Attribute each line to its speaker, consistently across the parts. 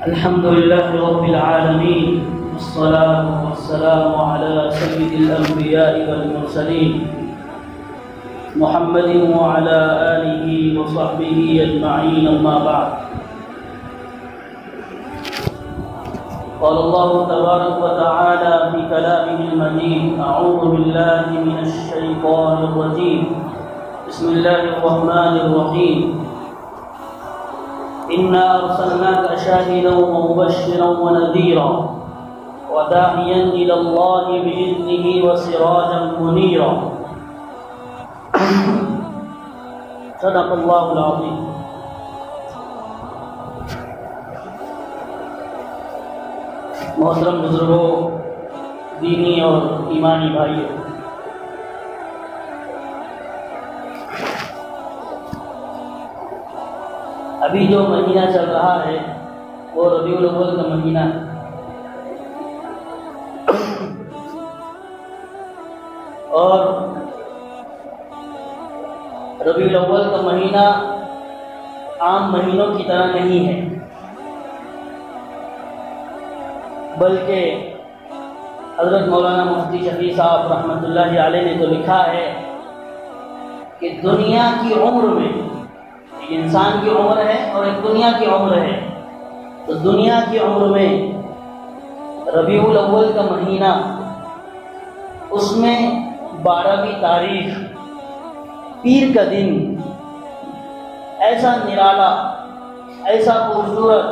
Speaker 1: الحمد لله رب العالمين، والصلاة والسلام على سيد الأنبياء والمرسلين محمد وعلى آله وصحبه أجمعين، أما بعد. قال الله تبارك وتعالى في كلامه المجيد: أعوذ بالله من الشيطان الرجيم، بسم الله الرحمن الرحيم. إنا أرسلناك شاهدا ومبشرا ونذيرا وداعيا إلى الله بإذنه وسراجا منيرا. صدق الله العظيم. محترم بزرگوں، دینی اور ایمانی بھائیوں، ابھی جو مہینہ چل رہا ہے وہ ربیع الاول کا مہینہ ہے، اور ربیع الاول کا مہینہ عام مہینوں کی طرح نہیں ہے، بلکہ حضرت مولانا مفتی شفیع صاحب رحمۃ اللہ علیہ نے تو لکھا ہے کہ دنیا کی عمر میں ایک انسان کی عمر ہے اور ایک دنیا کی عمر ہے، تو دنیا کی عمر میں ربیع الاول کا مہینہ، اس میں 12ویں تاریخ پیر کا دن ایسا نرالا، ایسا خوبصورت،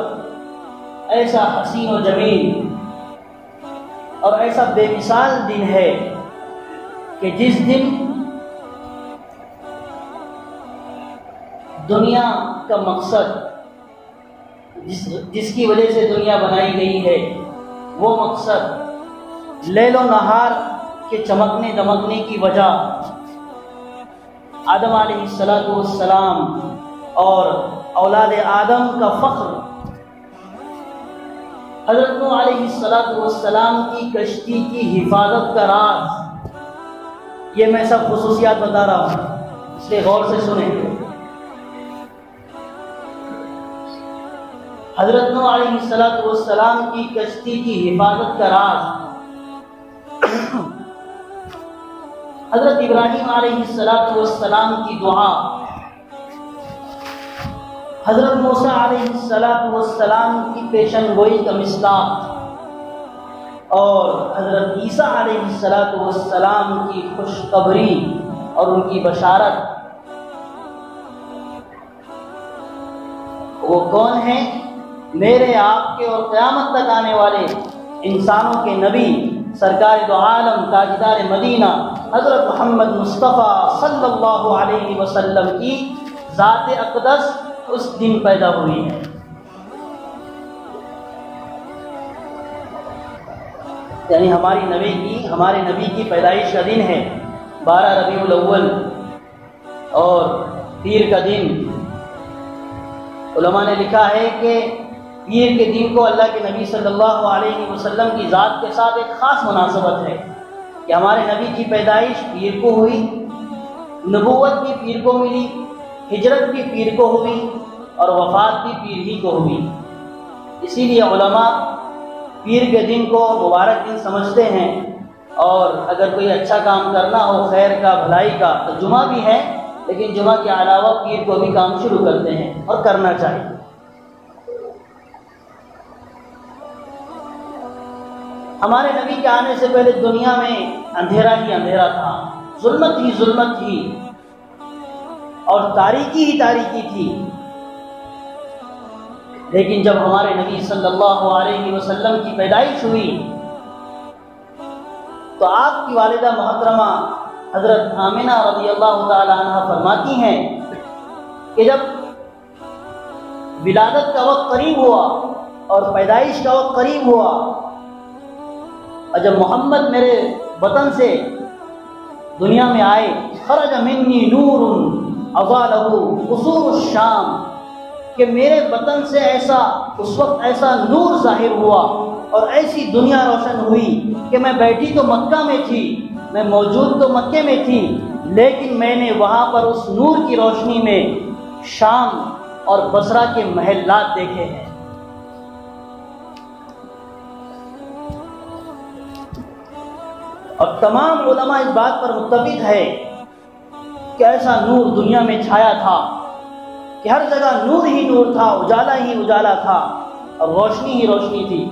Speaker 1: ایسا حسین و جمیل اور ایسا بے مثال دن ہے کہ جس دن دنیا کا مقصد، جس کی وجہ سے دنیا بنائی گئی ہے، وہ مقصد لیل و نہار کے چمکنے دمکنے کی وجہ آدم علیہ السلام اور اولاد آدم کا فخر، حضرت نوح علیہ السلام کی کشتی کی حفاظت کا راز، یہ میں سب خصوصیات بتا رہا ہوں، اس لیے غور سے سنیں. حضرت نوح علیہ السلام کی کشتی کی حفاظت کا راز، حضرت ابراہیم علیہ السلام کی دعا، حضرت موسیٰ علیہ السلام کی پیشن گوئی کا مصداق، اور حضرت عیسیٰ علیہ السلام کی خوشخبری اور ان کی بشارت. وہ کون ہیں؟ میرے، آپ کے اور قیامت تک آنے والے انسانوں کے نبی، سرکار دو عالم، تاجدار مدینہ، حضرت محمد مصطفیٰ صلی اللہ علیہ وسلم کی ذات اقدس اس دن پیدا ہوئی ہے. یعنی ہمارے نبی کی پیدائش کا دن ہے 12 ربیع الاول، اور پیر کا دن. علماء نے لکھا ہے کہ پیر کے دن کو اللہ کے نبی صلی اللہ علیہ وسلم کی ذات کے ساتھ ایک خاص مناسبت ہے کہ ہمارے نبی کی پیدائش پیر کو ہوئی، نبوت بھی پیر کو ملی، ہجرت بھی پیر کو ہوئی، اور وفات بھی پیر ہی کو ہوئی. اسی لیے علماء پیر کے دن کو مبارک دن سمجھتے ہیں، اور اگر کوئی اچھا کام کرنا ہو، خیر کا، بھلائی کا، تو جمعہ بھی ہے، لیکن جمعہ کے علاوہ پیر کو بھی کام شروع کرتے ہیں اور کرنا چاہیے. ہمارے نبی کے آنے سے پہلے دنیا میں اندھیرا ہی اندھیرا تھا، ظلمت ہی ظلمت تھی، اور تاریکی ہی تاریکی تھی. لیکن جب ہمارے نبی صلی اللہ علیہ وسلم کی پیدائش ہوئی تو آپ کی والدہ محترمہ حضرت آمنہ رضی اللہ تعالی عنہ فرماتی ہیں کہ جب ولادت کا وقت قریب ہوا اور پیدائش کا وقت قریب ہوا، اور جب محمد میرے وطن سے دنیا میں آئے، خرج منی نور اضاءہ قصور الشام، کہ میرے وطن سے اس وقت ایسا نور ظاہر ہوا اور ایسی دنیا روشن ہوئی کہ میں بیٹھی تو مکہ میں تھی، میں موجود تو مکے میں تھی، لیکن میں نے وہاں پر اس نور کی روشنی میں شام اور بصرہ کے محلات دیکھے ہیں. اور تمام علماء اس بات پر متفق ہے کہ ایسا نور دنیا میں چھایا تھا کہ ہر جگہ نور ہی نور تھا، اجالا ہی اجالا تھا اور روشنی ہی روشنی تھی۔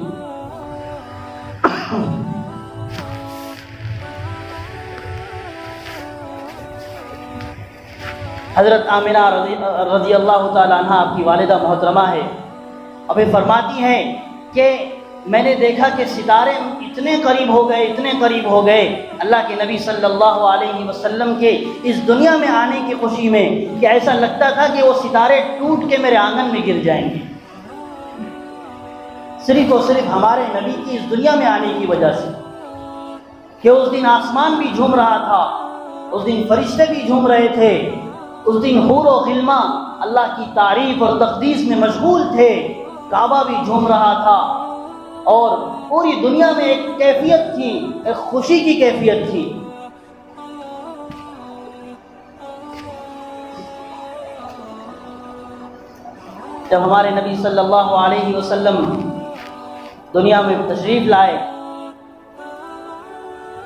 Speaker 1: حضرت آمنہ رضی اللہ تعالیٰ عنہ آپ کی والدہ محترمہ ہے، ابھی فرماتی ہیں کہ میں نے دیکھا کہ ستارے اتنے قریب ہو گئے، اتنے قریب ہو گئے اللہ کے نبی صلی اللہ علیہ وسلم کے اس دنیا میں آنے کی خوشی میں کہ ایسا لگتا تھا کہ وہ ستارے ٹوٹ کے میرے آنگن میں گر جائیں گے، صرف اور صرف ہمارے نبی کی اس دنیا میں آنے کی وجہ سے، کہ اس دن آسمان بھی جھوم رہا تھا، اس دن فرشتے بھی جھوم رہے تھے، اس دن حور و غلماں اللہ کی تعریف اور تقدیس میں مشغول تھے، کعبہ بھی جھوم رہا تھا، اور پوری دنیا میں ایک کیفیت تھی، ایک خوشی کی کیفیت تھی۔ جب ہمارے نبی صلی اللہ علیہ وسلم دنیا میں تشریف لائے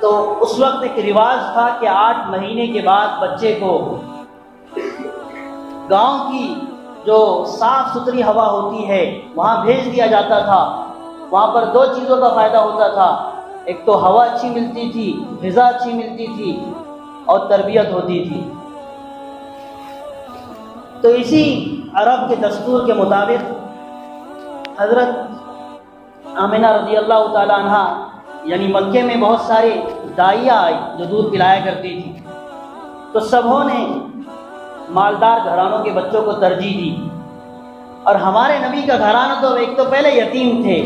Speaker 1: تو اس وقت ایک رواج تھا کہ 8 مہینے کے بعد بچے کو گاؤں کی جو صاف ستھری ہوا ہوتی ہے وہاں بھیج دیا جاتا تھا۔ وہاں پر 2 چیزوں کا فائدہ ہوتا تھا، ایک تو ہوا اچھی ملتی تھی، غذا اچھی ملتی تھی اور تربیت ہوتی تھی۔ تو اسی عرب کے دستور کے مطابق حضرت آمنہ رضی اللہ تعالیٰ عنہ یعنی مکے میں بہت سارے دائیاں آئی جو دودھ پلایا کرتی تھی، تو سبوں نے مالدار گھرانوں کے بچوں کو ترجیح دی، اور ہمارے نبی کا گھرانہ تو ایک تو پہلے یتیم تھے،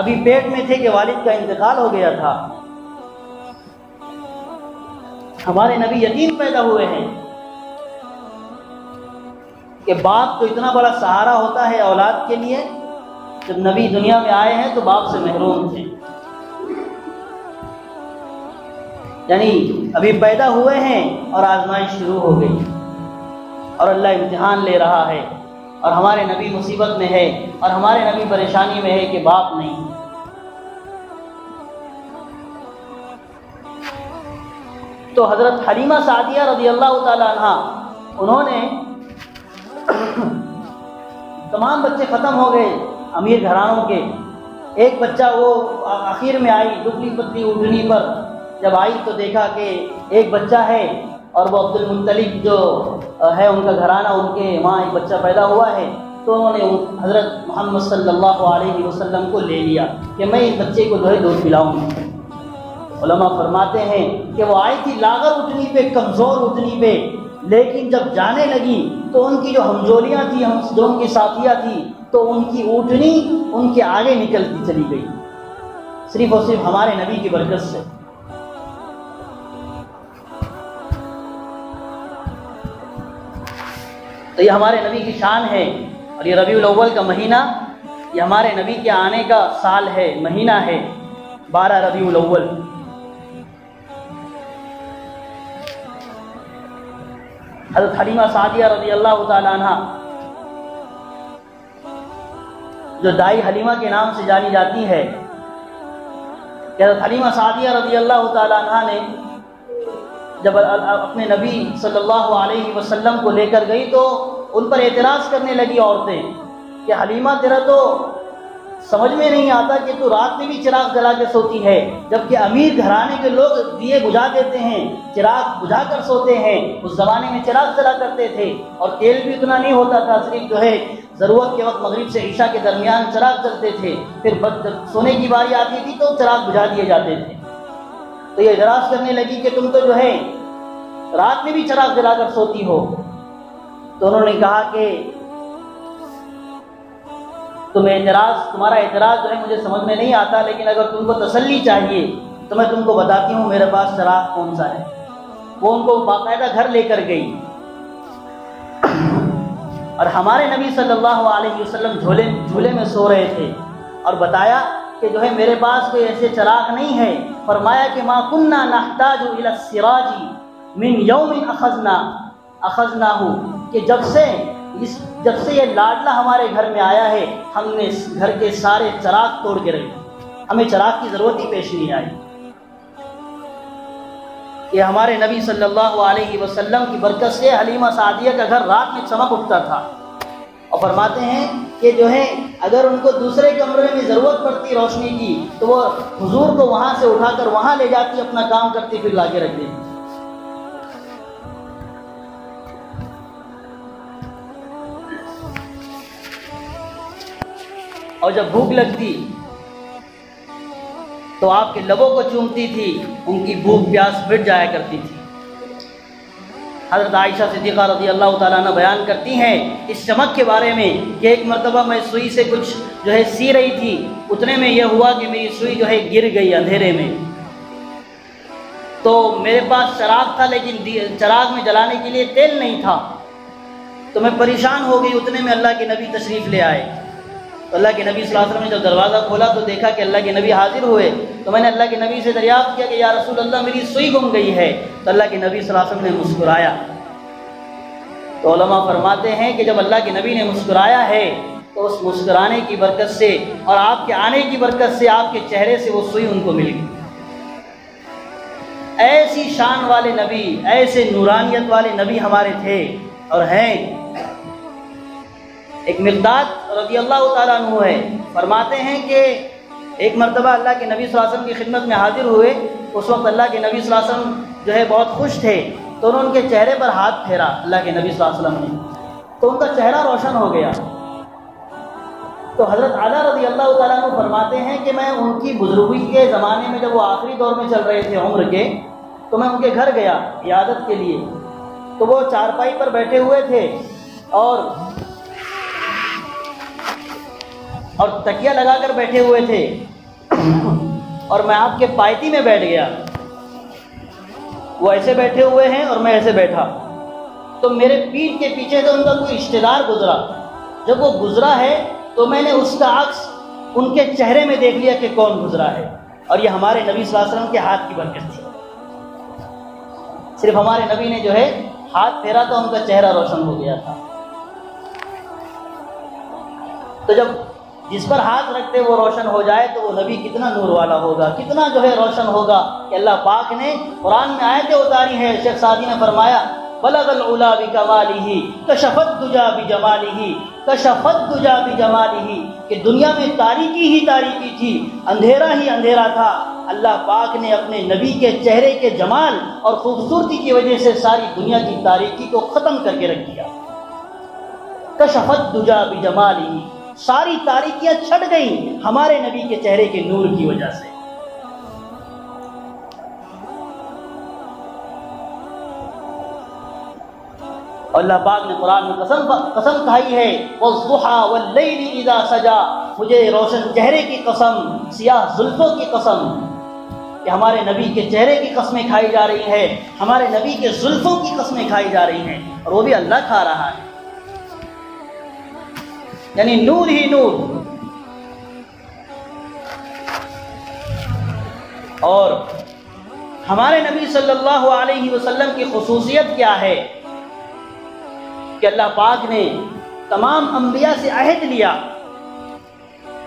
Speaker 1: ابھی پیٹ میں تھے کہ والد کا انتقال ہو گیا تھا، ہمارے نبی یتیم پیدا ہوئے ہیں کہ باپ تو اتنا بڑا سہارا ہوتا ہے اولاد کے لیے، جب نبی دنیا میں آئے ہیں تو باپ سے محروم تھے، یعنی ابھی پیدا ہوئے ہیں اور آزمائش شروع ہو گئی اور اللہ امتحان لے رہا ہے، اور ہمارے نبی مصیبت میں ہے اور ہمارے نبی پریشانی میں ہے کہ باپ نہیں۔ تو حضرت حلیمہ سعدیہ رضی اللہ تعالی عنہ انہوں نے تمام بچے ختم ہو گئے امیر گھرانوں کے، ایک بچہ وہ آخر میں آئی دبلی پتلی اٹھنی پر، جب آئی تو دیکھا کہ ایک بچہ ہے اور وہ عبد المطلب جو ہے ان کا گھرانہ، ان کے وہاں ایک بچہ پیدا ہوا ہے، تو انہوں نے حضرت محمد صلی اللہ علیہ وسلم کو لے لیا کہ میں اس بچے کو جو ہے دودھ پلاؤں گا۔ علماء فرماتے ہیں کہ وہ آئی تھی لاغر اٹھنی پہ، کمزور اٹھنی پہ، لیکن جب جانے لگی تو ان کی جو ہمجولیاں تھیں، جو ان کی ساتھیاں تھیں، تو ان کی اونٹنی ان کے آگے نکلتی چلی گئی، صرف اور صرف ہمارے نبی کی برکت سے۔ تو یہ ہمارے نبی کی شان ہے، اور یہ ربیع الاول کا مہینہ یہ ہمارے نبی کے آنے کا سال ہے، مہینہ ہے 12 ربیع الاول۔ حضرت حلیمہ سعدیہ رضی اللہ تعالی عنہ جو دائی حلیمہ کے نام سے جانی جاتی ہے، کہ حضرت حلیمہ سعدیہ رضی اللہ تعالی عنہ نے جب اپنے نبی صلی اللہ علیہ وسلم کو لے کر گئی تو ان پر اعتراض کرنے لگی عورتیں کہ حلیمہ تیرا تو سمجھ میں نہیں آتا کہ تو رات میں بھی چراغ جلا کے سوتی ہے، جبکہ امیر گھرانے کے لوگ دیے بجھا دیتے ہیں، چراغ بجھا کر سوتے ہیں، اس زمانے میں چراغ جلا کرتے تھے اور تیل بھی اتنا نہیں ہوتا تھا، صرف جو ہے ضرورت کے وقت مغرب سے عشاء کے درمیان چراغ جلتے تھے، پھر جب سونے کی باری آتی تھی تو چراغ بجھا دیے جاتے تھے۔ تو یہ اعتراض کرنے لگی کہ تم تو جو ہے رات میں بھی چراغ جلا کر سوتی ہو۔ تو انہوں نے کہا کہ تمہارا اعتراض جو ہے مجھے سمجھ میں نہیں آتا، لیکن اگر تم کو تسلی چاہیے تو میں تم کو بتاتی ہوں میرے پاس چراغ کون سا ہے۔ وہ ان کو باقاعدہ گھر لے کر گئی، اور ہمارے نبی صلی اللہ علیہ وسلم جھولے میں سو رہے تھے، اور بتایا کہ جو ہے میرے پاس کوئی ایسے چراغ نہیں ہے۔ فرمایا کہ ما کننا نحتاج الی السراج من یوم اخذناہ، کہ جب سے یہ لاڈلا ہمارے گھر میں آیا ہے ہم نے اس گھر کے سارے چراغ توڑ کے رکھے، ہمیں چراغ کی ضرورت ہی پیش نہیں آئی۔ کہ ہمارے نبی صلی اللہ علیہ وسلم کی برکت سے حلیمہ سعدیہ کا گھر رات میں چمک اٹھتا تھا، اور فرماتے ہیں کہ جو ہے اگر ان کو دوسرے کمرے میں ضرورت پڑتی روشنی کی تو وہ حضور کو وہاں سے اٹھا کر وہاں لے جاتی، اپنا کام کرتی، پھر لا کے رکھ دیتی۔ اور جب بھوک لگتی تو آپ کے لبوں کو چومتی تھی، ان کی بھوک پیاس مٹ جایا کرتی تھی۔ حضرت عائشہ صدیقہ رضی اللہ تعالیٰ عنہ بیان کرتی ہیں اس چمک کے بارے میں کہ ایک مرتبہ میں سوئی سے کچھ جو ہے سی رہی تھی، اتنے میں یہ ہوا کہ میری سوئی جو ہے گر گئی اندھیرے میں، تو میرے پاس چراغ تھا لیکن چراغ میں جلانے کے لیے تیل نہیں تھا، تو میں پریشان ہو گئی۔ اتنے میں اللہ کے نبی تشریف لے آئے، تو اللہ کے نبی صلی اللہ علیہ وسلم نے جب دروازہ کھولا تو دیکھا کہ اللہ کے نبی حاضر ہوئے، تو میں نے اللہ کے نبی سے دریافت کیا کہ یا رسول اللہ میری سوئی گم گئی ہے، تو اللہ کے نبی صلی اللہ علیہ وسلم نے مسکرایا۔ تو علماء فرماتے ہیں کہ جب اللہ کے نبی نے مسکرایا ہے تو اس مسکرانے کی برکت سے اور آپ کے آنے کی برکت سے آپ کے چہرے سے وہ سوئی ان کو مل گئی۔ ایسی شان والے نبی، ایسے نورانیت والے نبی ہمارے تھے اور ہیں۔ ایک مقداد رضی اللہ تعالیٰ عنہ ہے، فرماتے ہیں کہ ایک مرتبہ اللہ کے نبی صلی اللہ علیہ وسلم کی خدمت میں حاضر ہوئے، اس وقت اللہ کے نبی صلی اللہ علیہ وسلم جو ہے بہت خوش تھے، تو انہوں نے ان کے چہرے پر ہاتھ پھیرا اللہ کے نبی صلی اللہ علیہ وسلم نے، تو ان کا چہرہ روشن ہو گیا۔ تو حضرت اعلیٰ رضی اللہ تعالیٰ عنہ فرماتے ہیں کہ میں ان کی بزرگی کے زمانے میں جب وہ آخری دور میں چل رہے تھے عمر کے، تو میں ان کے گھر گیا عیادت کے لیے، تو وہ چارپائی پر بیٹھے ہوئے تھے اور تکیہ لگا کر بیٹھے ہوئے تھے، اور میں آپ کے پائتی میں بیٹھ گیا۔ وہ ایسے بیٹھے ہوئے ہیں اور میں ایسے بیٹھا، تو میرے پیٹھ کے پیچھے سے ان کا کوئی رشتہ دار گزرا۔ جب وہ گزرا ہے تو میں نے اس کا عکس ان کے چہرے میں دیکھ لیا کہ کون گزرا ہے، اور یہ ہمارے نبی صلی اللہ علیہ وسلم کے ہاتھ کی برکت تھی۔ صرف ہمارے نبی نے جو ہے ہاتھ پھیرا تو ان کا چہرہ روشن ہو گیا تھا۔ تو جب جس پر ہاتھ رکھتے وہ روشن ہو جائے تو وہ نبی کتنا نور والا ہوگا، کتنا جو ہے روشن ہوگا کہ اللہ پاک نے قرآن میں آیتیں اتاری ہیں۔ شیخ سعدی نے فرمایا بلغ العلا بکمالہ کشف الدجا بجمالہ، کشف الدجا بجمالہ، کہ دنیا میں تاریکی ہی تاریکی تھی، اندھیرا ہی اندھیرا تھا، اللہ پاک نے اپنے نبی کے چہرے کے جمال اور خوبصورتی کی وجہ سے ساری دنیا کی تاریکی کو ختم کر کے رکھ دیا۔ کشف الدجا بجمالہ، ساری تاریکیاں چھٹ گئیں ہمارے نبی کے چہرے کے نور کی وجہ سے۔ اللہ پاک نے قرآن میں قسم کھائی ہے وَالضُّحَىٰ وَاللَّيْلِ إِذَا سَجَىٰ، مجھے روشن چہرے کی قسم، سیاہ زلفوں کی قسم، کہ ہمارے نبی کے چہرے کی قسمیں کھائی جا رہی ہیں، ہمارے نبی کے زلفوں کی قسمیں کھائی جا رہی ہیں، اور وہ بھی اللہ کھا رہا ہے، یعنی نور ہی نور۔ اور ہمارے نبی صلی اللہ علیہ وسلم کی خصوصیت کیا ہے کہ اللہ پاک نے تمام انبیاء سے عہد لیا،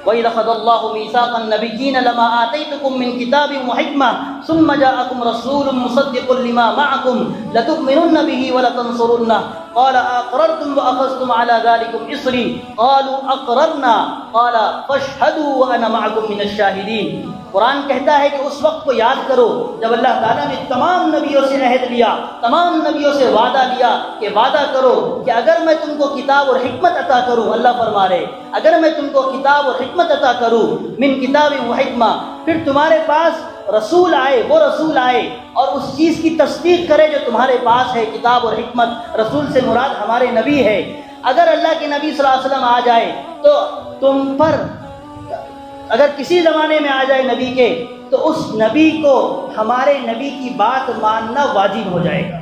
Speaker 1: وَإِذْ أَخَذَ اللَّهُ مِيثَاقَ النَّبِيِّينَ لَمَا آتَيْتُكُم مِّن كِتَابٍ وَحِكْمَةٍ ثُمَّ جَاءَكُمْ رَسُولٌ مُّصَدِّقٌ لِّمَا مَعَكُمْ لَتُؤْمِنُنَّ بِهِ وَلَتَنصُرُنَّهُ قَالَ أَقْرَرْتُمْ وَأَخَذْتُمْ عَلَىٰ ذَٰلِكُمْ إِصْرِي قَالُوا أَقْرَرْنَا قَالَ فَاشْهَدُوا وَأَنَا مَعَكُمْ مِنَ الشَّاهِدِينَ۔ قرآن کہتا ہے کہ اس وقت کو یاد کرو جب اللہ تعالیٰ نے تمام نبیوں سے عہد لیا، تمام نبیوں سے وعدہ لیا کہ وعدہ کرو کہ اگر میں تم کو کتاب اور حکمت عطا کروں، اللہ فرما رہے اگر میں تم کو کتاب اور حکمت عطا کروں، من کتاب و حکمہ، پھر تمہارے پاس رسول آئے، وہ رسول آئے اور اس چیز کی تصدیق کرے جو تمہارے پاس ہے، کتاب اور حکمت، رسول سے مراد ہمارے نبی ہے۔ اگر اللہ کے نبی صلی اللہ علیہ وسلم آ جائے تو تم پر، اگر کسی زمانے میں آ جائے نبی کے، تو اس نبی کو ہمارے نبی کی بات ماننا واجب ہو جائے گا،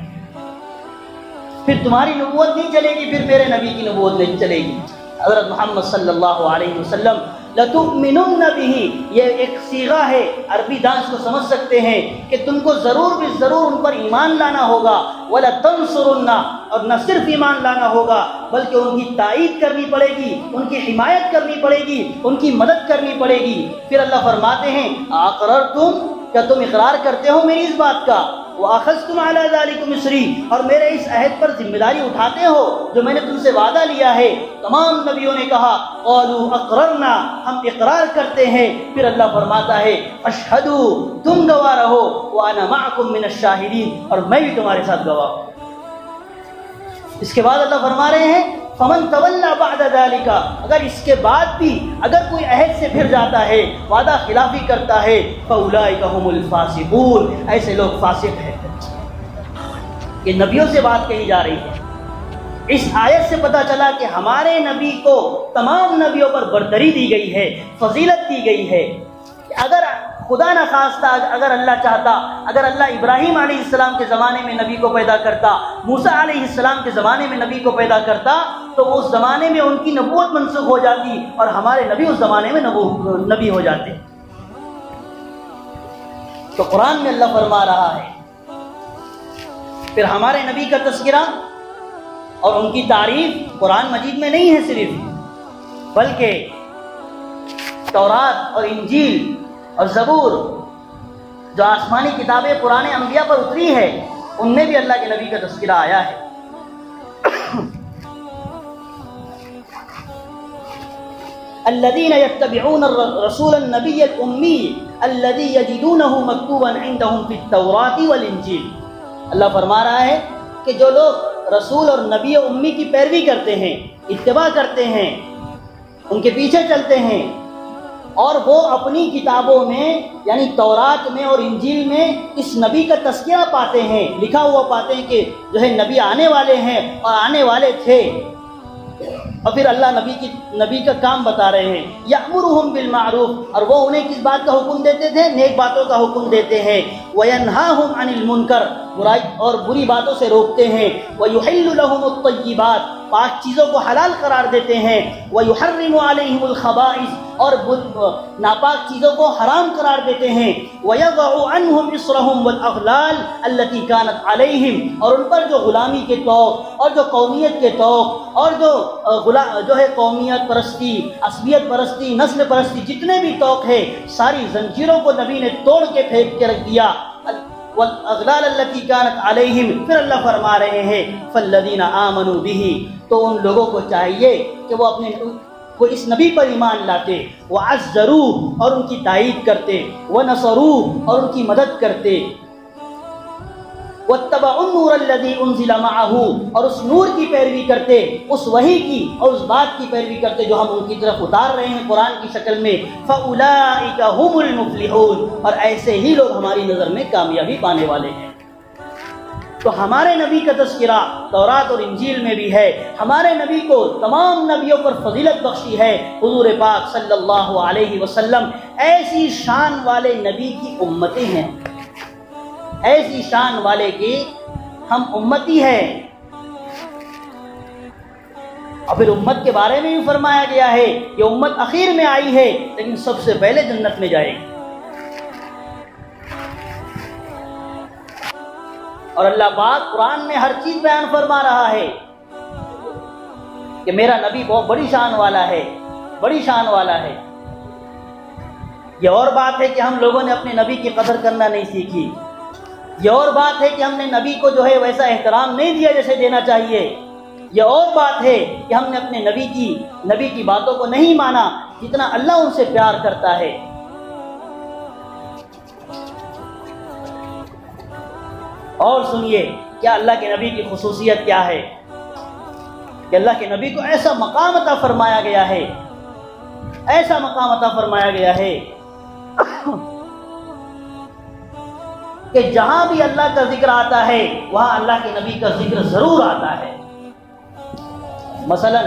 Speaker 1: پھر تمہاری نبوت نہیں چلے گی، پھر میرے نبی کی نبوت نہیں چلے گی۔ حضرت محمد صلی اللہ علیہ وسلم لَتُؤْمِنُنَّ بِهِ، یہ ایک صیغہ ہے، عربی دانش کو سمجھ سکتے ہیں کہ تم کو ضرور بھی ضرور ان پر ایمان لانا ہوگا، وَلَتَنْصُرُنَّ، اور نہ صرف ایمان لانا ہوگا بلکہ ان کی تائید کرنی پڑے گی، ان کی حمایت کرنی پڑے گی، ان کی مدد کرنی پڑے گی۔ پھر اللہ فرماتے ہیں اقررتم، کیا تم اقرار کرتے ہو میری اس بات کا؟ وَأَخَذْتُمْ عَلَى ذَلِكُمْ إِصْرِي، اور میرے اس عہد پر ذمہ داری اٹھاتے ہو جو میں نے تم سے وعدہ لیا ہے۔ تمام نبیوں نے کہا قَالُوا أَقْرَرْنَا، ہم اقرار کرتے ہیں۔ پھر اللہ فرماتا ہے فَاشْهَدُوا، تم گواہ رہو، وَأَنَا مَعَكُمْ مِنَ الشَّاهِدِينَ، اور میں بھی تمہارے ساتھ گواہ ہوں۔ اس کے بعد اللہ فرما رہے ہیں فَمَن تَوَلَّى بَعْدَ ذَلِكَ، اگر اس کے بعد بھی اگر کوئی عہد سے پھر جاتا ہے، وعدہ خلافی کرتا ہے، فَأُولَٰئِكَ هُمُ الْفَاسِقُونَ، ایسے لوگ فاسق ہیں۔ یہ نبیوں سے بات کہی جا رہی ہے۔ اس آیت سے پتہ چلا کہ ہمارے نبی کو تمام نبیوں پر برتری دی گئی ہے، فضیلت دی گئی ہے۔ اگر خدا نخواستہ اگر اللہ چاہتا، اگر اللہ ابراہیم علیہ السلام کے زمانے میں نبی کو پیدا کرتا، موسیٰ علیہ السلام کے زمانے میں نبی کو پیدا کرتا، تو اس زمانے میں ان کی نبوت منسوخ ہو جاتی اور ہمارے نبی اس زمانے میں نبی ہو جاتے۔ تو قرآن میں اللہ فرما رہا ہے، پھر ہمارے نبی کا تذکرہ اور ان کی تعریف قرآن مجید میں نہیں ہے صرف، بلکہ تورات اور انجیل اور زبور جو آسمانی کتابیں پرانے انبیاء پر اتری ہے، ان میں بھی اللہ کے نبی کا تذکرہ آیا ہے۔ الذين يتبعون الرسول النبي الأمي الذي يجدونه مكتوبا عندهم في التوراة والإنجيل، اللہ فرما رہا ہے کہ جو لوگ رسول اور نبی امی کی پیروی کرتے ہیں، اتباع کرتے ہیں، ان کے پیچھے چلتے ہیں، اور وہ اپنی کتابوں میں یعنی تورات میں اور انجیل میں اس نبی کا تذکرہ پاتے ہیں، لکھا ہوا پاتے ہیں کہ جو ہے نبی آنے والے ہیں اور آنے والے تھے، اور پھر اللہ نبی کا کام بتا رہے ہیں۔ یأمرہم بالمعروف، اور وہ انہیں کس بات کا حکم دیتے تھے؟ نیک باتوں کا حکم دیتے ہیں۔ وینہاہم عن المنکر، برائی اور بری باتوں سے روکتے ہیں۔ ویحل لہم الطیبات، پاک چیزوں کو حلال قرار دیتے ہیں۔ ویحرم علیہم الخبائث، اور ناپاک چیزوں کو حرام قرار دیتے ہیں۔ ویضع عنہم اصرہم والاغلال التي كانت علیہم، اور ان پر جو غلامی کے طوق اور جو قومیت کے طوق اور جو ہے قومیت پرستی، عصبیت پرستی، نسل پرستی، جتنے بھی طوق ہے، ساری زنجیروں کو نبی نے توڑ کے پھینک کے رکھ دیا۔ والاغلال التي كانت عليهم، پھر اللہ فرما رہے ہیں فالذین آمنوا به، تو ان لوگوں کو چاہیے کہ وہ اس نبی پر ایمان لاتے، وعزروه، اور ان کی تائید کرتے، ونصروه، اور ان کی مدد کرتے، واتبعوا النور الذي انزل معه، اور اس نور کی پیروی کرتے، اس وحی کی اور اس بات کی پیروی کرتے جو ہم ان کی طرف اتار رہے ہیں قرآن کی شکل میں۔ فاولئک هم المفلحون، اور ایسے ہی لوگ ہماری نظر میں کامیابی پانے والے ہیں۔ تو ہمارے نبی کا تذکرہ تورات اور انجیل میں بھی ہے، ہمارے نبی کو تمام نبیوں پر فضیلت بخشی ہے۔ حضور پاک صلی اللہ علیہ وسلم ایسی شان والے نبی کی امتی ہیں، ایسی شان والے کی ہم امتی ہیں۔ اور پھر امت کے بارے میں بھی فرمایا گیا ہے یہ امت اخیر میں آئی ہے لیکن سب سے پہلے جنت میں جائے گی۔ اور اللہ پاک قرآن میں ہر چیز بیان فرما رہا ہے کہ میرا نبی بہت بڑی شان والا ہے، بڑی شان والا ہے۔ یہ اور بات ہے کہ ہم لوگوں نے اپنے نبی کی قدر کرنا نہیں سیکھی، یہ اور بات ہے کہ ہم نے نبی کو جو ہے ویسا احترام نہیں دیا جیسے دینا چاہیے، یہ اور بات ہے کہ ہم نے اپنے نبی کی باتوں کو نہیں مانا جتنا اللہ ان سے پیار کرتا ہے۔ اور سنیے کیا اللہ کے نبی کی خصوصیت کیا ہے کہ اللہ کے نبی کو ایسا مقام عطا فرمایا گیا ہے، ایسا مقام عطا فرمایا گیا ہے کہ جہاں بھی اللہ کا ذکر آتا ہے وہاں اللہ کے نبی کا ذکر ضرور آتا ہے۔ مثلا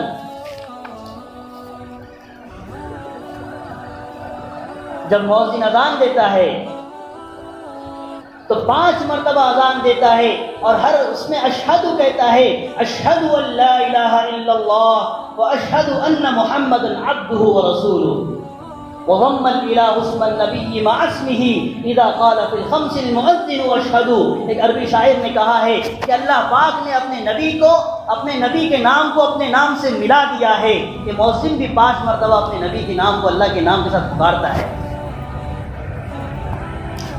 Speaker 1: جب مؤذن اذان دیتا ہے تو 5 مرتبہ اذان دیتا ہے اور ہر اس میں اشہد کہتا ہے، اشہد ان لا الہ الا اللہ واشہد ان محمدا عبدہ ورسولہ، وضم الالہ اسم النبی مع اسمہ اذا قال فی الخمس المؤذن اشہد۔ ایک عربی شاعر نے کہا ہے کہ اللہ پاک نے اپنے نبی کے نام کو اپنے نام سے ملا دیا ہے کہ مؤذن بھی 5 مرتبہ اپنے نبی کے نام کو اللہ کے نام کے ساتھ پکارتا ہے۔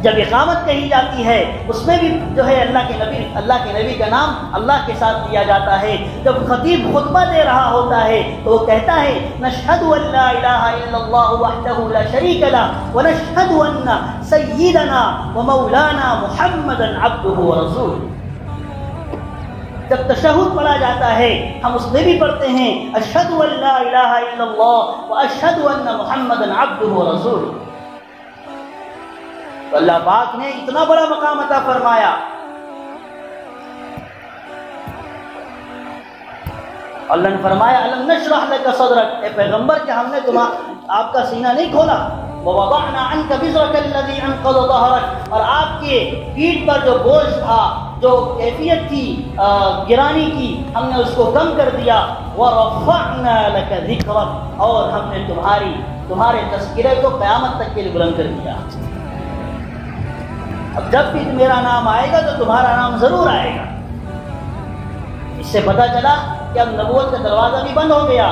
Speaker 1: جب اقامت کہی جاتی ہے اس میں بھی جو ہے اللہ کے نبی کا نام اللہ کے ساتھ لیا جاتا ہے. جب خطیب خطبہ دے رہا ہوتا ہے تو وہ کہتا ہے نشہد ان لا الہ الا اللہ وحدہ لا شریک لہ ونشہد ان سیدنا ومولانا محمدا عبدہ ورسولہ. جب تشہد پڑھا جاتا ہے ہم اس میں بھی پڑھتے ہیں اشہد ان لا الہ الا اللہ واشہد ان محمدا عبدہ ورسولہ. تو اللہ پاک نے اتنا بڑا مقام عطا فرمایا. اللہ نے فرمایا الم نشرح لک صدرک، اے پیغمبر کہ ہم نے آپ کا سینہ نہیں کھولا. ووضعنا عنک وزرک الذی انقض ظہرک، اور آپ کے پیٹھ پر جو بوجھ تھا، جو کیفیت تھی گرانی کی، ہم نے اس کو کم کر دیا. ورفعنا لک ذکرک، اور ہم نے تمہارے تذکرے کو قیامت تک کے لیے بلند کر دیا. اب جب بھی میرا نام آئے گا تو تمہارا نام ضرور آئے گا. اس سے پتہ چلا کہ اب نبوت کا دروازہ بھی بند ہو گیا.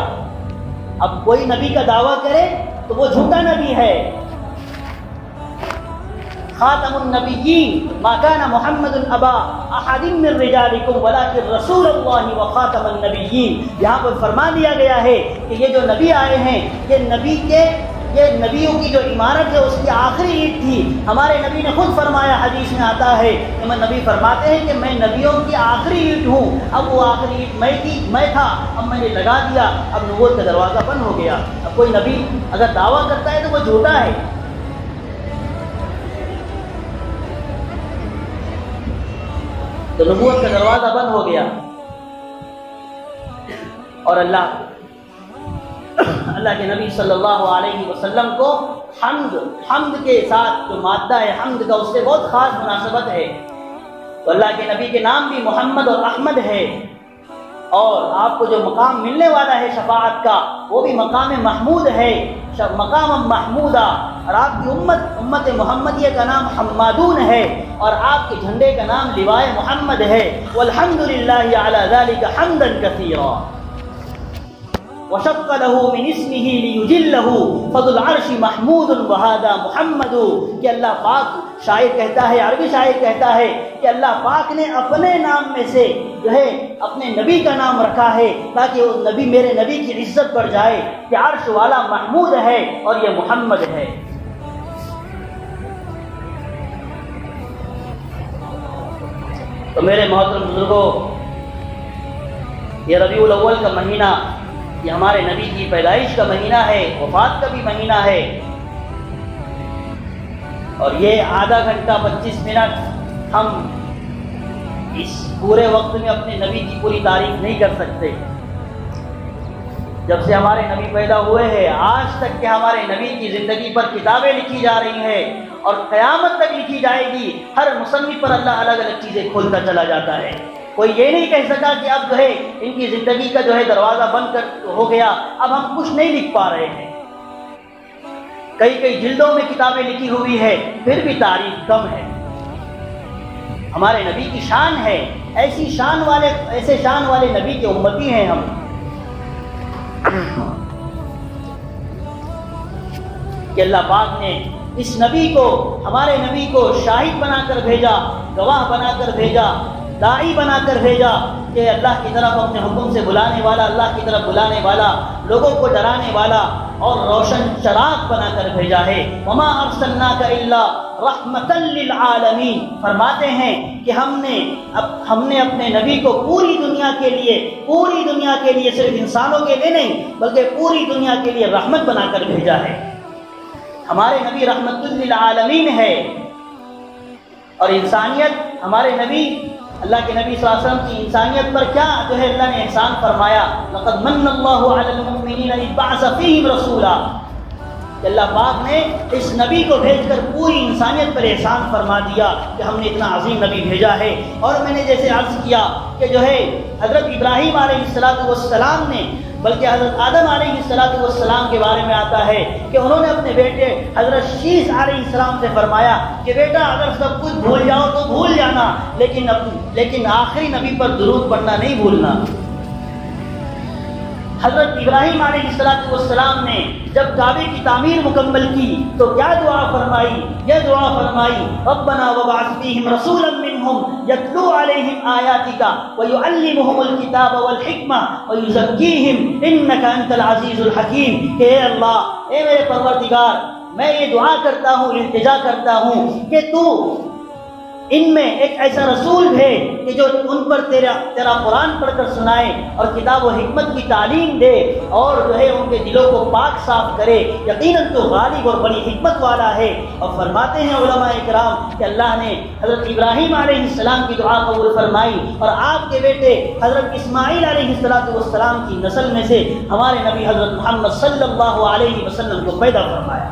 Speaker 1: اب کوئی نبی کا دعویٰ کرے تو وہ جھوٹا نبی ہے. خاتم النبیین ما کان محمد ابا احد من رجالکم ولکن رسول اللہ وخاتم النبیین. یہاں پر فرما دیا گیا ہے کہ یہ جو نبی آئے ہیں یہ نبیوں کی جو عمارت ہے اس کی آخری اینٹ تھی. ہمارے نبی نے خود فرمایا، حدیث میں آتا ہے کہ نبی فرماتے ہیں کہ میں نبیوں کی آخری اینٹ ہوں. اب وہ آخری اینٹ میں تھا، اب میں نے لگا دیا، اب نبوت کا دروازہ بند ہو گیا. اب کوئی نبی اگر دعویٰ کرتا ہے تو وہ جھوٹا ہے. تو نبوت کا دروازہ بند ہو گیا. اور اللہ کے نبی صلی اللہ علیہ وسلم کو حمد کے ساتھ جو مادہ ہے حمد کا، اس سے بہت خاص مناسبت ہے. تو اللہ کے نبی کے نام بھی محمد اور احمد ہے. اور آپ کو جو مقام ملنے والا ہے شفاعت کا، وہ بھی مقام محمود ہے، مقام محمودہ. اور آپ کی امت محمدیہ کا نام حمادون ہے، اور آپ کے جھنڈے کا نام لوائے محمد ہے. والحمدللہ علی ذلک حمدا کثیرا وشق له من اسمه ليجله فذو العرش محمود وهذا محمد. کہ اللہ پاک شاعر کہتا ہے، عربی شاعر کہتا ہے کہ اللہ پاک نے اپنے نام میں سے جو ہے اپنے نبی کا نام رکھا ہے تاکہ وہ نبی میرے نبی کی عزت بڑھ جائے کہ عرش والا محمود ہے اور یہ محمد ہے. تو میرے محترم بزرگوں، یہ ربیع الاول کا مہینہ یہ ہمارے نبی کی پیدائش کا مہینہ ہے، وفات کا بھی مہینہ ہے. اور یہ آدھا گھنٹہ 25 منٹ ہم اس پورے وقت میں اپنے نبی کی پوری تعریف نہیں کر سکتے. جب سے ہمارے نبی پیدا ہوئے ہیں آج تک کہ ہمارے نبی کی زندگی پر کتابیں لکھی جا رہی ہیں اور قیامت تک لکھی جائے گی. ہر مصنف پر اللہ الگ الگ چیزیں کھولتا چلا جاتا ہے. کوئی یہ نہیں کہہ سکا کہ اب جو ہے ان کی زندگی کا جو ہے دروازہ بند ہو گیا، اب ہم کچھ نہیں لکھ پا رہے ہیں. کئی جلدوں میں کتابیں لکھی ہوئی ہے، پھر بھی تعریف کم ہے. ہمارے نبی کی شان ہے، ایسے شان والے نبی کے امتی ہیں ہم. کہ اللہ پاک نے اس نبی کو، ہمارے نبی کو شاہد بنا کر بھیجا، گواہ بنا کر بھیجا، داعی بنا کر بھیجا کہ اللہ کی طرف اپنے حکم سے بلانے والا، اللہ کی طرف بلانے والا، لوگوں کو ڈرانے والا اور روشن چراغ بنا کر بھیجا ہے. وما ارسلناک الا رحمتا للعالمین. فرماتے ہیں کہ ہم نے اپنے نبی کو پوری دنیا کے لیے صرف انسانوں کے لیے نہیں بلکہ پوری دنیا کے لیے رحمت بنا کر بھیجا ہے. ہمارے نبی رحمت للعالمین ہے. اور انسانیت، ہمارے نبی، اللہ کے نبی صلی اللہ علیہ وسلم کی انسانیت پر کیا جو ہے اللہ نے احسان فرمایا. لقد من اللہ علی المؤمنین اذ بعث فیہم رسولا. کہ اللہ پاک نے اس نبی کو بھیج کر پوری انسانیت پر احسان فرما دیا کہ ہم نے اتنا عظیم نبی بھیجا ہے. اور میں نے جیسے عرض کیا کہ جو ہے حضرت ابراہیم علیہ السلام نے، بلکہ حضرت آدم علیہ السلام کے بارے میں آتا ہے کہ انہوں نے اپنے بیٹے حضرت شیث علیہ السلام سے فرمایا کہ بیٹا اگر سب کچھ بھول جاؤ تو بھول جانا، لیکن آخری نبی پر درود پڑھنا نہیں بھولنا. حضرت ابراہیم علیہ السلام نے جب کعبے کی تعمیر مکمل کی تو کیا دعا فرمائی؟ یہ دعا فرمائی ربنا وابعث فیہم رسولا منہم یتلو علیہم آیاتک ویعلمہم الکتاب والحکمہ ویزکیہم انک انت العزیز الحکیم، کہ اے اللہ، اے میرے پروردگار، میں یہ دعا کرتا ہوں، التجا کرتا ہوں کہ تو ان میں ایک ایسا رسول بھیج کہ جو ان پر تیرا قرآن پڑھ کر سنائے اور کتاب و حکمت کی تعلیم دے اور جو ہے ان کے دلوں کو پاک صاف کرے، یقیناً تو غالب اور بڑی حکمت والا ہے۔ اور فرماتے ہیں علماء کرام کہ اللہ نے حضرت ابراہیم علیہ السلام کی دعا قبول فرمائی اور آپ کے بیٹے حضرت اسماعیل علیہ السلام کی نسل میں سے ہمارے نبی حضرت محمد صلی اللہ علیہ وسلم کو پیدا فرمایا۔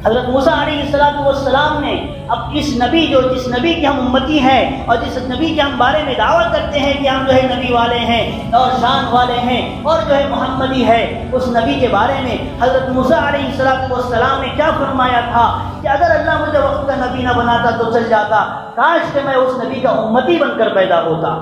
Speaker 1: حضرت موسیٰ علیہ السلام نے اب جس نبی کے ہم امتی ہیں اور جس نبی کے ہم بارے میں دعویٰ کرتے ہیں کہ ہم جو ہے نبی والے ہیں اور شان والے ہیں اور جو ہے محمدی ہے، اس نبی کے بارے میں حضرت موسیٰ علیہ السلام نے کیا فرمایا تھا کہ اگر اللہ مجھے وقت کا نبی نہ بناتا تو چل جاتا، کاش کہ میں اس نبی کا امتی بن کر پیدا ہوتا۔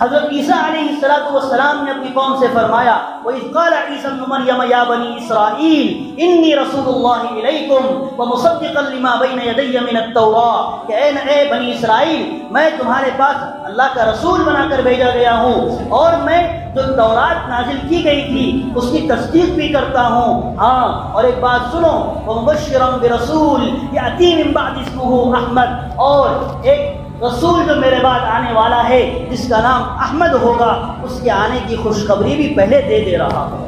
Speaker 1: حضرت عیسیٰ علیہ السلام نے اپنی قوم سے فرمایا وَإِذْ قَالَ عِيسَى ابْنُ مَرْيَمَ يَا بَنِي إِسْرَائِيلَ إِنِّي رَسُولُ اللَّهِ إِلَيْكُمْ وَمُصَدِّقًا لِمَا بَيْنَ يَدَيَّ مِنَ التَّوْرَاةِ، کہ اے بنی اسرائیل، میں تمہارے پاس اللہ کا رسول بنا کر بھیجا گیا ہوں اور میں جو تورات نازل کی گئی تھی اس کی تصدیق بھی کرتا ہوں۔ ہاں، اور ایک بات سنو، وَمُبَشِّرًا بِرَسُولٍ يَأْتِي مِن بَعْدِ اسْمُهُ أَحْمَدُ، اور ایک رسول جو میرے بعد آنے والا ہے جس کا نام احمد ہوگا، اس کے آنے کی خوشخبری بھی پہلے دے رہا ہوں۔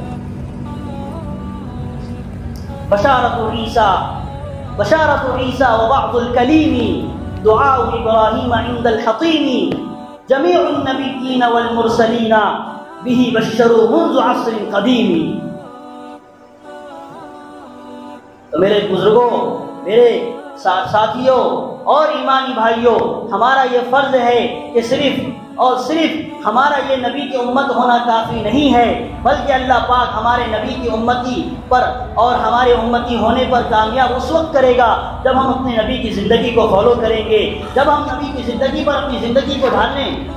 Speaker 1: بشارت عیسیٰ وبعض الکلیم دعاء ابراہیم عند الحطیم جمیع النبیین والمرسلین به بشروا منذ عصر قدیم۔ تو میرے بزرگوں، میرے ساتھیوں اور ایمانی بھائیوں، ہمارا یہ فرض ہے کہ صرف اور صرف ہمارا یہ نبی کی امت ہونا کافی نہیں ہے، بلکہ اللہ پاک ہمارے نبی کی امتی پر اور ہمارے امتی ہونے پر کامیاب اس وقت کرے گا جب ہم اپنے نبی کی زندگی کو فالو کریں گے، جب ہم نبی کی زندگی پر اپنی زندگی کو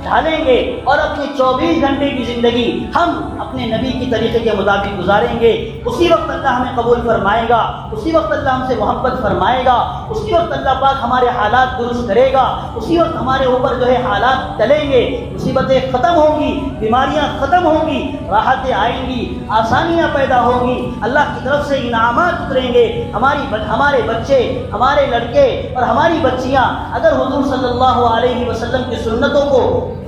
Speaker 1: ڈھالیں گے اور اپنی 24 گھنٹے کی زندگی ہم اپنے نبی کی طریقے کے مطابق گزاریں گے، اسی وقت اللہ ہمیں قبول فرمائے گا، اسی وقت اللہ ہم سے محبت فرمائے گا، اسی وقت اللہ پاک ہمارے حالات درست کرے گا، اسی وقت ہمارے اوپر جو ہے حالات چلیں گے، مصیبتیں ختم ہوں گی، بیماریاں ختم ہوں گی، راحتیں آئیں گی، آسانیاں پیدا ہوں گی، اللہ کی طرف سے انعامات اتریں گے۔ ہمارے بچے، ہمارے لڑکے اور ہماری بچیاں اگر حضور صلی اللہ علیہ وسلم کی سنتوں کو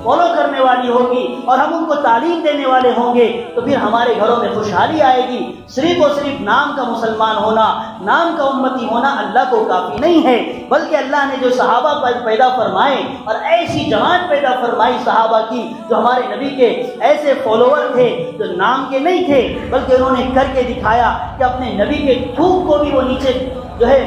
Speaker 1: فالو کرنے والی ہوگی اور ہم ان کو تعلیم دینے والے ہوں گے تو پھر ہمارے گھروں میں خوشحالی آئے گی۔ صرف اور صرف نام کا مسلمان ہونا، نام کا امتی ہونا اللہ کو کافی نہیں ہے، بلکہ اللہ نے جو صحابہ پیدا فرمائے اور ایسی جماعت پیدا فرمائی صحابہ کی جو ہمارے نبی کے ایسے فالوور تھے جو نام کے نہیں تھے بلکہ انہوں نے کر کے دکھایا کہ اپنے نبی کے تھوک کو بھی وہ نیچے جو ہے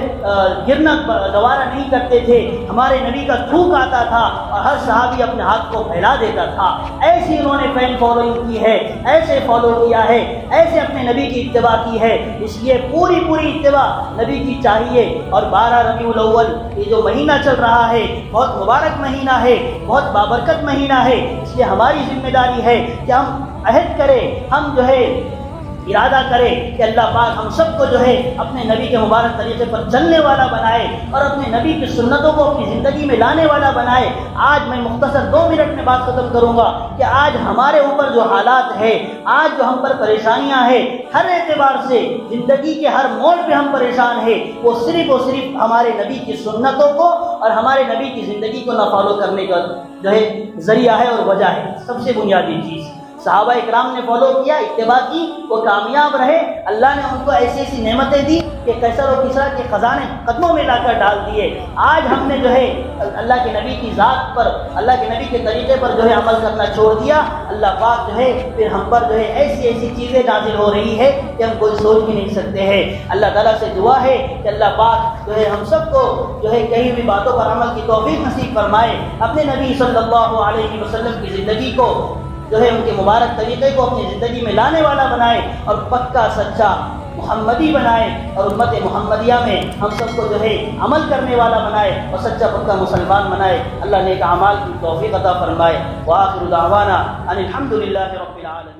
Speaker 1: گرنا گوارا نہیں کرتے تھے، ہمارے نبی کا تھوک آتا تھا اور ہر صحابی اپنے ہاتھ کو پھیلا دیتا تھا۔ ایسی انہوں نے فین فالوئنگ کی ہے، ایسے فالو کیا ہے، ایسے اپنے نبی کی اتباع کی ہے، اس لیے پوری اتباع نبی کی چاہیے۔ اور 12 ربیع الاول یہ جو مہینہ چل رہا ہے بہت مبارک مہینہ ہے، بہت بابرکت مہینہ ہے، اس لیے ہماری ذمہ داری ہے کہ ہم عہد کریں، ہم جو ہے ارادہ کرے کہ اللہ پاک ہم سب کو جو ہے اپنے نبی کے مبارک طریقے پر چلنے والا بنائے اور اپنے نبی کی سنتوں کو اپنی زندگی میں لانے والا بنائے۔ آج میں مختصر 2 منٹ میں بات ختم کروں گا کہ آج ہمارے اوپر جو حالات ہے، آج جو ہم پر پریشانیاں ہیں، ہر اعتبار سے زندگی کے ہر موڑ پہ ہم پریشان ہیں، وہ صرف اور صرف ہمارے نبی کی سنتوں کو اور ہمارے نبی کی زندگی کو نہ فالو کرنے کا جو ہے ذریعہ ہے اور وجہ ہے۔ سب سے بنیادی چیز صحابہ اکرام نے فالو کیا، اتباع کی، وہ کامیاب رہے، اللہ نے ان کو ایسی ایسی نعمتیں دی کہ کیسر و کسرا کے خزانے قدموں میں لا کر ڈال دیے۔ آج ہم نے جو ہے اللہ کے نبی کی ذات پر، اللہ کے نبی کے طریقے پر جو ہے عمل کرنا چھوڑ دیا، اللہ پاک جو ہے پھر ہم پر جو ہے ایسی ایسی چیزیں نازل ہو رہی ہے کہ ہم کوئی سوچ بھی نہیں سکتے ہیں۔ اللہ تعالیٰ سے دعا ہے کہ اللہ پاک جو ہے ہم سب کو جو ہے کہیں بھی باتوں پر عمل کی توفیق نصیب فرمائے، اپنے نبی صلی اللہ علیہ وسلم کی زندگی کو جو ہے ان کے مبارک طریقے کو اپنی زندگی میں لانے والا بنائے اور پکا سچا محمدی بنائے اور امت محمدیہ میں ہم سب کو جو ہے عمل کرنے والا بنائے اور سچا پکا مسلمان بنائے. اللہ نیک اعمال کی توفیق عطا فرمائے. وآخر دعوانا ان الحمد للہ رب العالمین.